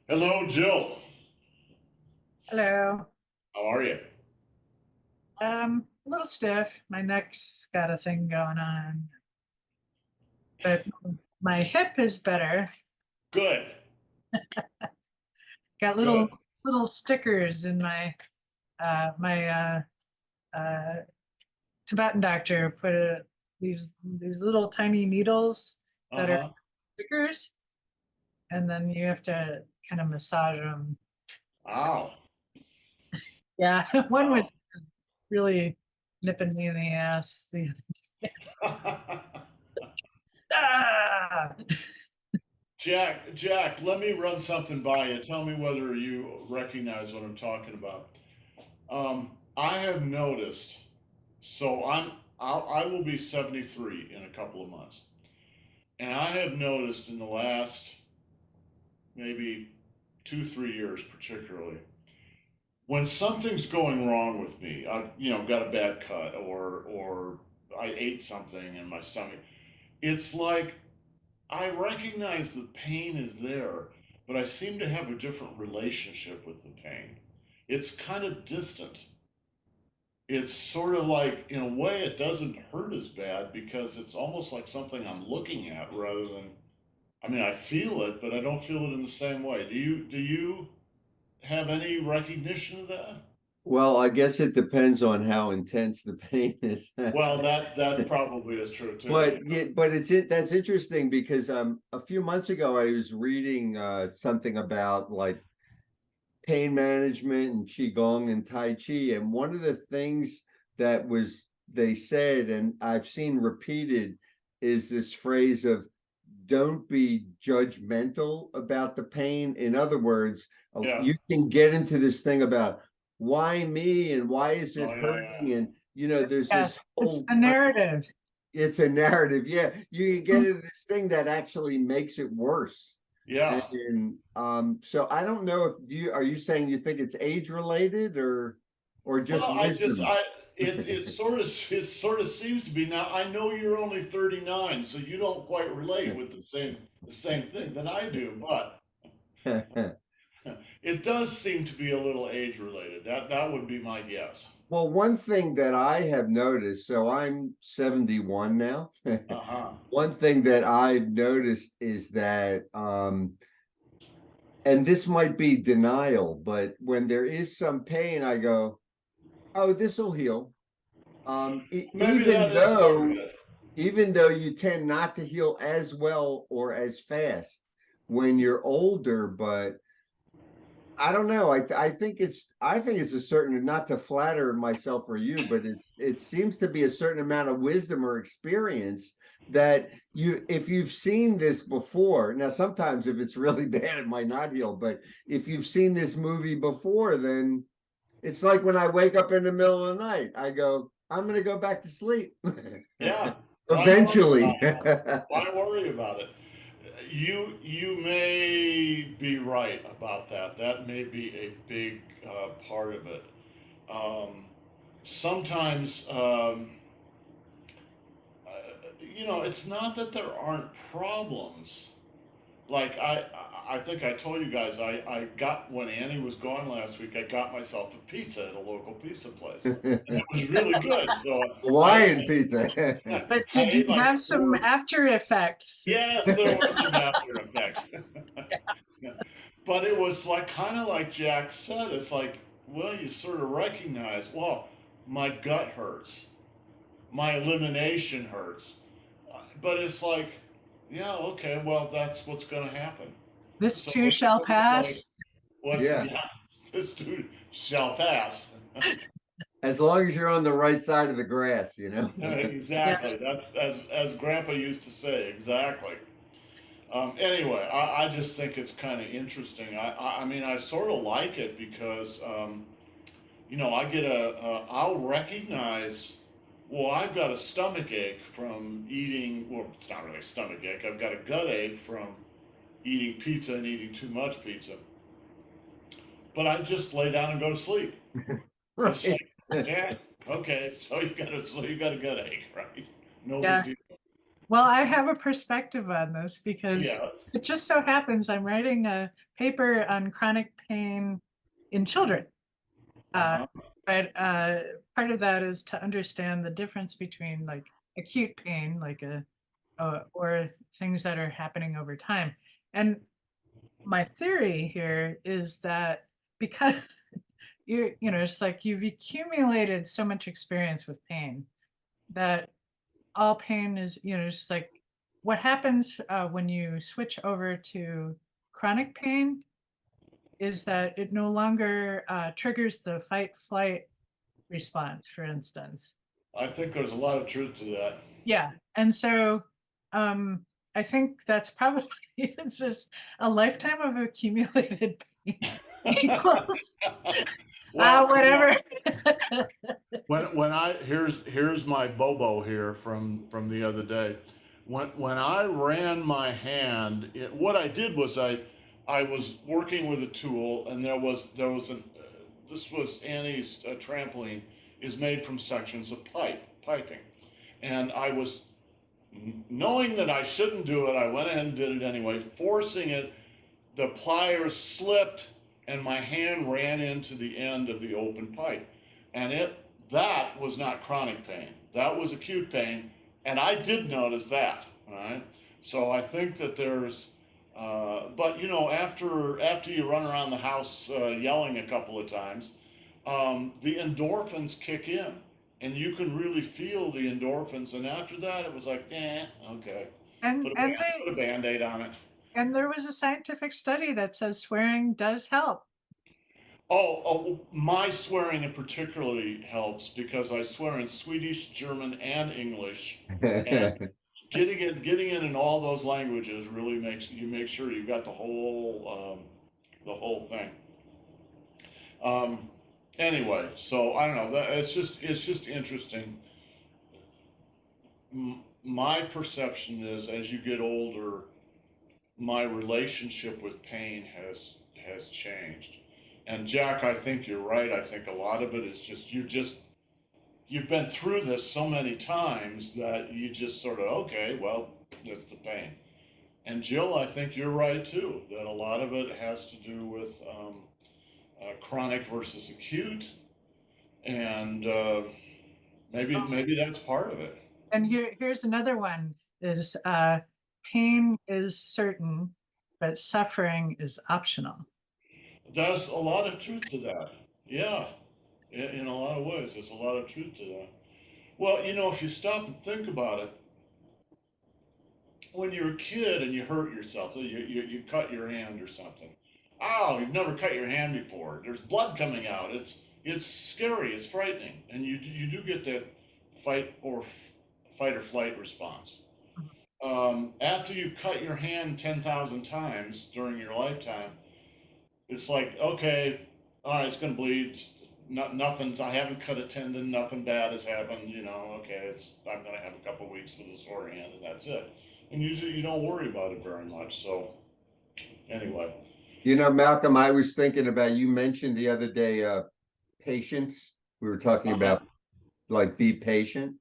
Hello, Jill. Hello. How are you? A little stiff. My neck's got a thing going on, but my hip is better. Good, Got good. little stickers in my uh Tibetan doctor put these little tiny needles that are Uh-huh. stickers, and then you have to kind of massage them. Ow. Yeah, one Ow. was really nipping me in the ass the other day. Ah! Jack, let me run something by you. Tell me whether you recognize what I'm talking about. I have noticed, I will be 73 in a couple of months. And I have noticed in the last maybe 2, 3 years particularly, when something's going wrong with me, I've got a bad cut or I ate something in my stomach. It's like I recognize the pain is there, but I seem to have a different relationship with the pain. It's kind of distant. It's sort of like, in a way, it doesn't hurt as bad because it's almost like something I'm looking at rather than, I mean, I feel it, but I don't feel it in the same way. Do you have any recognition of that? Well, I guess it depends on how intense the pain is. Well, that probably is true too. But yeah, but that's interesting because a few months ago I was reading something about like pain management and Qigong and Tai Chi, and one of the things that was they said, and I've seen repeated, is this phrase of don't be judgmental about the pain. In other words, Yeah. you can get into this thing about why me and why is it Oh yeah, hurting, and there's Yeah, this it's whole the narrative. it's a narrative. Yeah, you can get into this thing that actually makes it worse. yeah. And so I don't know if you are you saying you think it's age related or Well, just wisdom. it sort of seems to be. Now I know you're only 39, so you don't quite relate with the same thing that I do, but it does seem to be a little age related. That would be my guess. Well, one thing that I have noticed, so I'm 71 now. Uh-huh. One thing that I've noticed is that, and this might be denial, but when there is some pain, I go, "Oh, this will heal." Maybe that is part of it. Even though you tend not to heal as well or as fast when you're older, but I don't know. I think it's a certain, not to flatter myself or you, but it seems to be a certain amount of wisdom or experience that you if you've seen this before. Now sometimes if it's really bad it might not heal, but if you've seen this movie before, then it's like when I wake up in the middle of the night, I go, I'm going to go back to sleep. Yeah. Why worry about Eventually. it? Why worry about it? You may be right about that. That may be a big part of it. Um, Sometimes, uh, it's not that there aren't problems. Like I think I told you guys, I got when Annie was gone last week. I got myself a pizza at a local pizza place, and it was really good. So I Hawaiian pizza. But I did you ate like have some four. after effects? Yes, there were some after effects. Yeah. But it was like kind of like Jack said. It's like, well, you sort of recognize, well, my gut hurts, my elimination hurts, but it's like, yeah, okay, well, that's what's going to happen. This So too it's shall sort of like, pass. what? Yeah. Yeah, this too shall pass. As long as you're on the right side of the grass, Yeah. Exactly. That's as Grandpa used to say. Exactly. Anyway, I just think it's kind of interesting. I mean, I sort of like it because, I get I'll recognize, well, I've got a stomach ache from eating, well, it's not really a stomach ache, I've got a gut ache from eating pizza and eating too much pizza. But I just lay down and go to sleep. It's Right. like, yeah, okay, so you got a gut ache, right? No big Yeah. deal. Well, I have a perspective on this because Yeah. it just so happens I'm writing a paper on chronic pain in children. Uh-huh. But part of that is to understand the difference between like acute pain, like or things that are happening over time. And my theory here is that because it's like you've accumulated so much experience with pain that all pain is, just like what happens when you switch over to chronic pain is that it no longer triggers the fight flight response, for instance. I think there's a lot of truth to that. Yeah. And so I think that's probably it's just a lifetime of accumulated pain equals Well, whatever. when I here's my Bobo here from the other day. When I ran my hand, what I did was I was working with a tool, and there was an this was Annie's trampoline is made from sections of piping, and I was knowing that I shouldn't do it. I went ahead and did it anyway, forcing it. The pliers slipped, and my hand ran into the end of the open pipe, and that was not chronic pain. That was acute pain, and I did notice that. All right, so I think that there's, but after you run around the house yelling a couple of times, the endorphins kick in, and you can really feel the endorphins. And after that, it was like, okay, and and they put a band-aid on it. and there was a scientific study that says swearing does help. My swearing in particularly helps because I swear in Swedish, German, and English, and getting in all those languages really makes you make sure you've got the whole thing. Um, anyway, so I don't know. It's just interesting. My perception is as you get older, my relationship with pain has changed. And Jack, I think you're right. I think a lot of it is you've been through this so many times that you just sort of okay, well, that's the pain. And Jill, I think you're right too. That a lot of it has to do with chronic versus acute, and maybe that's part of it. And here's another one is pain is certain, but suffering is optional. There's a lot of truth to that. Yeah, in a lot of ways, there's a lot of truth to that. Well, if you stop and think about it, when you're a kid and you hurt yourself, you cut your hand or something. Oh, you've never cut your hand before. There's blood coming out. It's scary. It's frightening, and you do get that fight or fight or flight response. After you cut your hand 10,000 times during your lifetime, it's like, okay, all right, it's gonna bleed. Nothing's. I haven't cut a tendon. Nothing bad has happened. Okay, I'm gonna have a couple of weeks with a sore hand, and that's it. And usually you don't worry about it very much. So anyway, Malcolm, I was thinking about, you mentioned the other day, patience. We were talking about like be patient.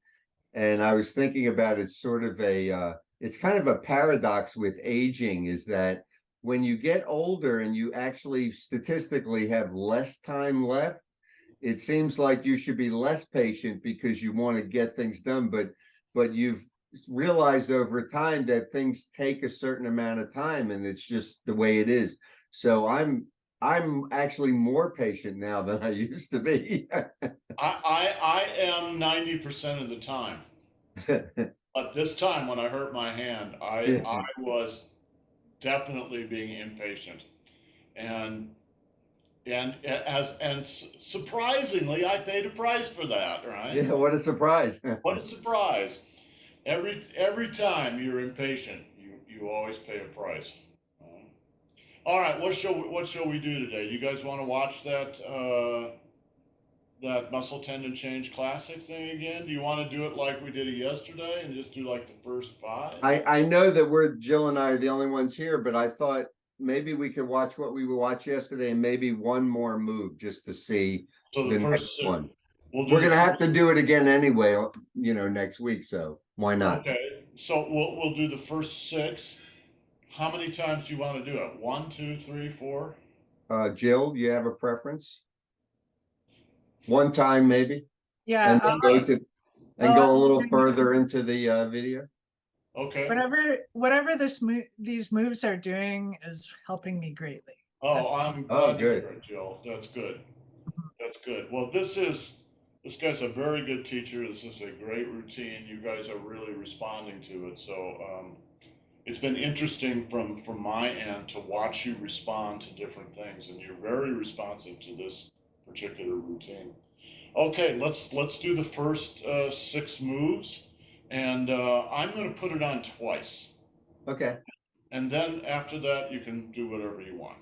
And I was thinking about it's sort of it's kind of a paradox with aging, is that when you get older and you actually statistically have less time left, it seems like you should be less patient because you want to get things done, but you've realized over time that things take a certain amount of time, and it's just the way it is. So I'm actually more patient now than I used to be. I am 90% of the time. But this time when I hurt my hand, I was definitely being impatient, and surprisingly, I paid a price for that. Right? Yeah, what a surprise. What a surprise! Every time you're impatient, you always pay a price. All right, what shall we do today? You guys want to watch that muscle tendon change classic thing again? Do you want to do it like we did it yesterday and just do like the first 5? I know that Jill and I are the only ones here, but I thought maybe we could watch what we watched yesterday and maybe one more move just to see So the first next 2. one. We're We're gonna have to do it again anyway, next week. So why not? Okay, So we'll do the first six. How many times do you want to do it? One, two, three, four? Jill, you have a preference? One time maybe, Yeah, and then go Okay. to and I'll go a little further into the video. Okay. whatever these moves are doing is helping me greatly. Oh, I'm Oh, glad to good. hear it, Jill. That's good. That's good. Well, this guy's a very good teacher. This is a great routine. You guys are really responding to it. So it's been interesting from my end to watch you respond to different things, and you're very responsive to this particular routine. Okay, let's do the first six moves, and I'm going to put it on twice, Okay. and then after that you can do whatever you want.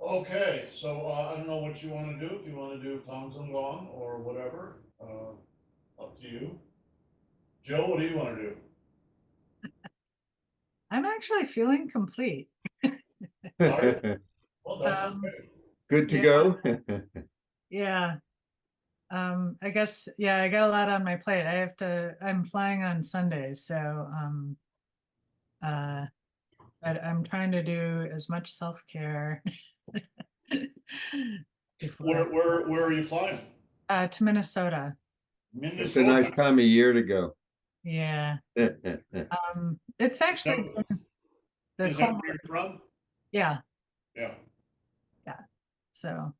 Okay, so I don't know what you want to do. If you want to do Townsend Gong or whatever, up to you. Joe, what do you want to do? I'm actually feeling complete. All right. Well, that's Um, okay. Good to Yeah. go. Yeah. I guess, yeah, I got a lot on my plate. I'm flying on Sunday, so, but I'm trying to do as much self-care before, Where are you flying? to Minnesota. It's a nice Minnesota. time of year to go. Yeah. That's It's actually That- been the Is that cold, where you're from? yeah, Yeah. so,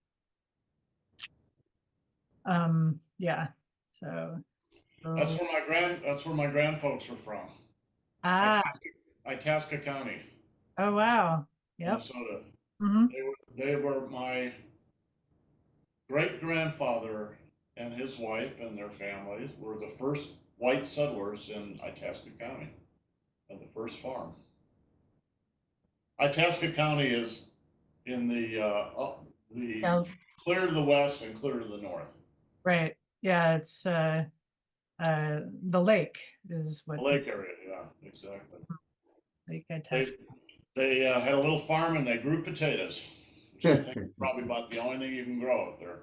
yeah, so, That's oh, where that's where my grandfolks are from. ah, Itasca County, oh, wow. Yep. Minnesota. Hmm. They were my great grandfather and his wife and their families were the first white settlers in Itasca County and the first farm. Itasca County is in the Yeah, clear to the west and clear to the north. right. Yeah, it's the lake is The what lake area, yeah, exactly. Lake They Itasca. they had a little farm and they grew potatoes, which I think is probably about the only thing you can grow out there.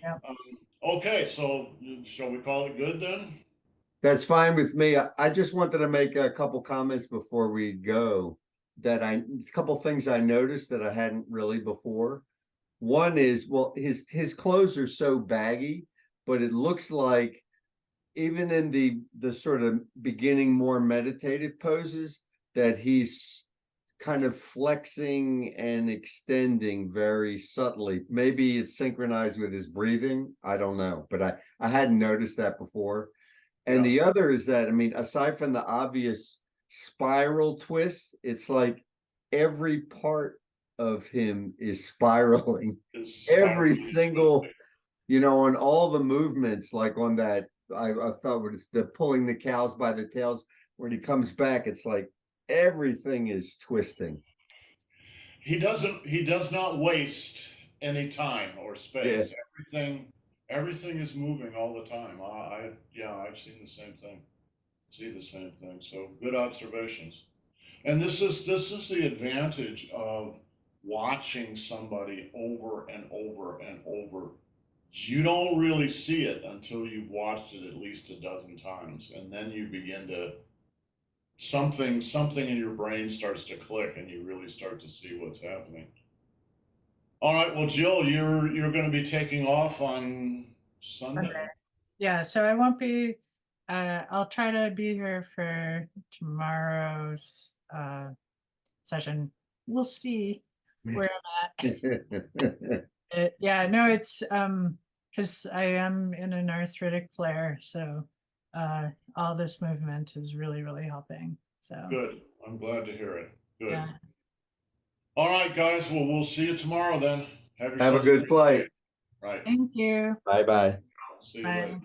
Yep. Okay, so shall we call it good then? fine with me. I just wanted to make a couple comments before we go. A couple things I noticed that I hadn't really before. One is, well, his clothes are so baggy, but it looks like even in the sort of beginning more meditative poses that he's kind of flexing and extending very subtly. Maybe it's synchronized with his breathing. I don't know, but I hadn't noticed that before. And Yeah. the other is that, I mean, aside from the obvious spiral twist, it's like every part of him is spiraling. Is Every spiraling. single, on all the movements, like on that, I thought was the pulling the cows by the tails, when he comes back, it's like everything is twisting. He does not waste any time or Yeah. space. Everything is moving all the time. Yeah, I've seen the same thing. See the same thing. So good observations. And this is the advantage of watching somebody over and over and over. You don't really see it until you've watched it at least a dozen times, and then you begin to something in your brain starts to click, and you really start to see what's happening. All right, well, Jill, you're going to be taking off on Sunday. Yeah, so I won't be, I'll try to be here for tomorrow's session. We'll see where I'm at. Yeah, no, it's because I am in an arthritic flare, so all this movement is really, really helping. So Good. I'm glad to hear it. Good. yeah, All right, guys. Well, we'll see you tomorrow then. Have a yourselves good great flight. day. Right. thank you. Bye bye. See you Bye. later.